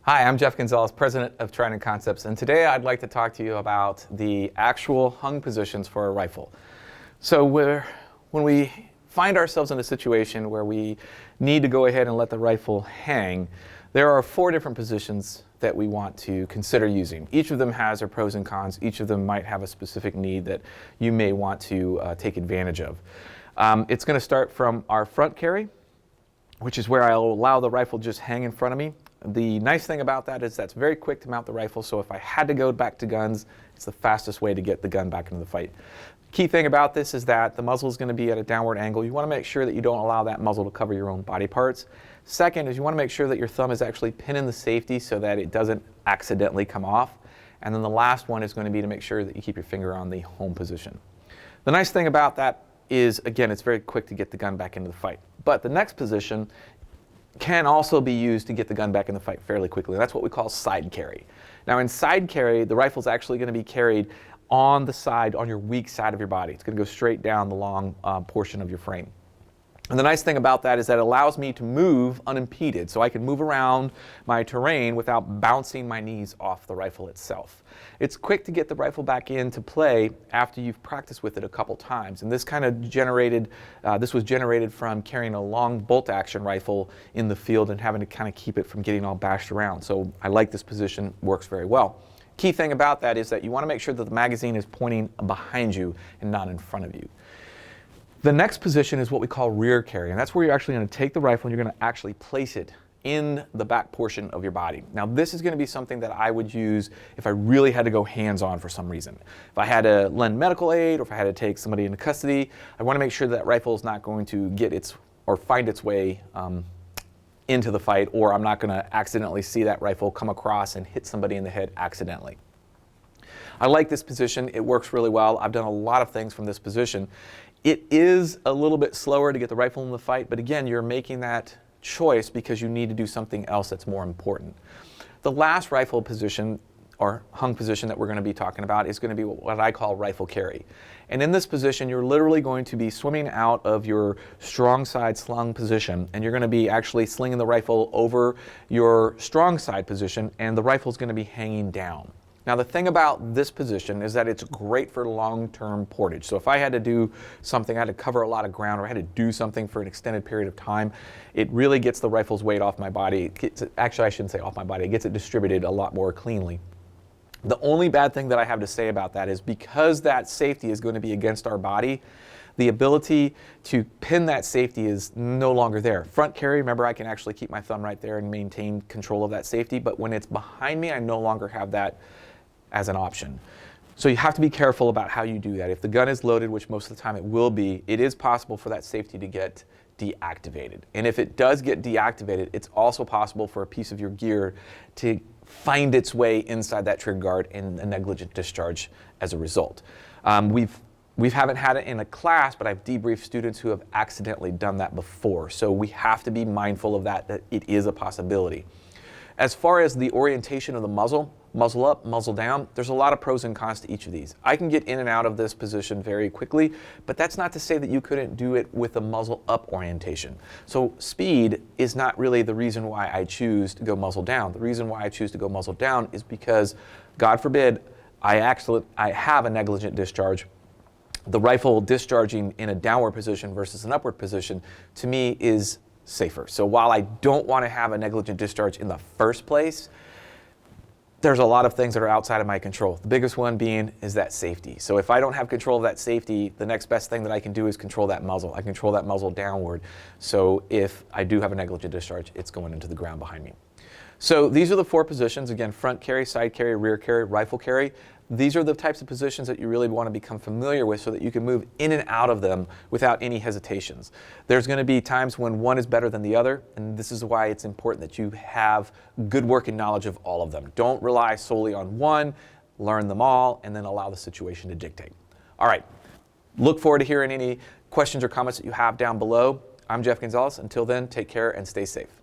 Hi, I'm Jeff Gonzalez, president of Trident Concepts, and today I'd like to talk to you about the actual hung positions for a rifle. So when we find ourselves in a situation where we need to go ahead and let the rifle hang, there are 4 different positions that we want to consider using. Each of them has their pros and cons. Each of them might have a specific need that you may want to take advantage of. It's going to start from our front carry, which is where I'll allow the rifle just hang in front of me. The nice thing about that is that's very quick to mount the rifle, so if I had to go back to guns, it's the fastest way to get the gun back into the fight. Key thing about this is that the muzzle is going to be at a downward angle. You want to make sure that you don't allow that muzzle to cover your own body parts. Second is you want to make sure that your thumb is actually pinning the safety so that it doesn't accidentally come off. And then the last one is going to be to make sure that you keep your finger on the home position. The nice thing about that is, again, it's very quick to get the gun back into the fight. But the next position can also be used to get the gun back in the fight fairly quickly. That's what we call side carry. Now in side carry, the rifle is actually going to be carried on the side, on your weak side of your body. It's going to go straight down the long portion of your frame. And the nice thing about that is that it allows me to move unimpeded, so I can move around my terrain without bouncing my knees off the rifle itself. It's quick to get the rifle back into play after you've practiced with it a couple times. And this kind of this was generated from carrying a long bolt action rifle in the field and having to kind of keep it from getting all bashed around. So I like this position, works very well. Key thing about that is that you want to make sure that the magazine is pointing behind you and not in front of you. The next position is what we call rear carry, and that's where you're actually going to take the rifle and you're going to actually place it in the back portion of your body. Now this is going to be something that I would use if I really had to go hands-on for some reason. If I had to lend medical aid or if I had to take somebody into custody, I want to make sure that rifle is not going to get find its way into the fight, or I'm not going to accidentally see that rifle come across and hit somebody in the head accidentally. I like this position. It works really well. I've done a lot of things from this position. It is a little bit slower to get the rifle in the fight, but again, you're making that choice because you need to do something else that's more important. The last rifle position or hung position that we're going to be talking about is going to be what I call rifle carry. And in this position, you're literally going to be swimming out of your strong side slung position, and you're going to be actually slinging the rifle over your strong side position, and the rifle is going to be hanging down. Now the thing about this position is that it's great for long-term portage. So if I had to do something, I had to cover a lot of ground, or I had to do something for an extended period of time, it really gets the rifle's weight off my body. Actually, I shouldn't say off my body. It gets it distributed a lot more cleanly. The only bad thing that I have to say about that is because that safety is going to be against our body, the ability to pin that safety is no longer there. Front carry, remember, I can actually keep my thumb right there and maintain control of that safety, but when it's behind me, I no longer have that as an option. So you have to be careful about how you do that. If the gun is loaded, which most of the time it will be, it is possible for that safety to get deactivated. And if it does get deactivated, it's also possible for a piece of your gear to find its way inside that trigger guard and a negligent discharge as a result. We haven't had it in a class, but I've debriefed students who have accidentally done that before. So we have to be mindful of that it is a possibility. As far as the orientation of the muzzle up, muzzle down, there's a lot of pros and cons to each of these. I can get in and out of this position very quickly, but that's not to say that you couldn't do it with a muzzle up orientation. So speed is not really the reason why I choose to go muzzle down. The reason why I choose to go muzzle down is because, God forbid, I have a negligent discharge. The rifle discharging in a downward position versus an upward position, to me, is safer. So while I don't want to have a negligent discharge in the first place, there's a lot of things that are outside of my control. The biggest one being is that safety. So if I don't have control of that safety, the next best thing that I can do is control that muzzle. I control that muzzle downward. So if I do have a negligent discharge, it's going into the ground behind me. So these are the 4 positions. Again, front carry, side carry, rear carry, rifle carry. These are the types of positions that you really want to become familiar with so that you can move in and out of them without any hesitations. There's going to be times when one is better than the other, and this is why it's important that you have good working knowledge of all of them. Don't rely solely on one, learn them all, and then allow the situation to dictate. All right, look forward to hearing any questions or comments that you have down below. I'm Jeff Gonzalez. Until then, take care and stay safe.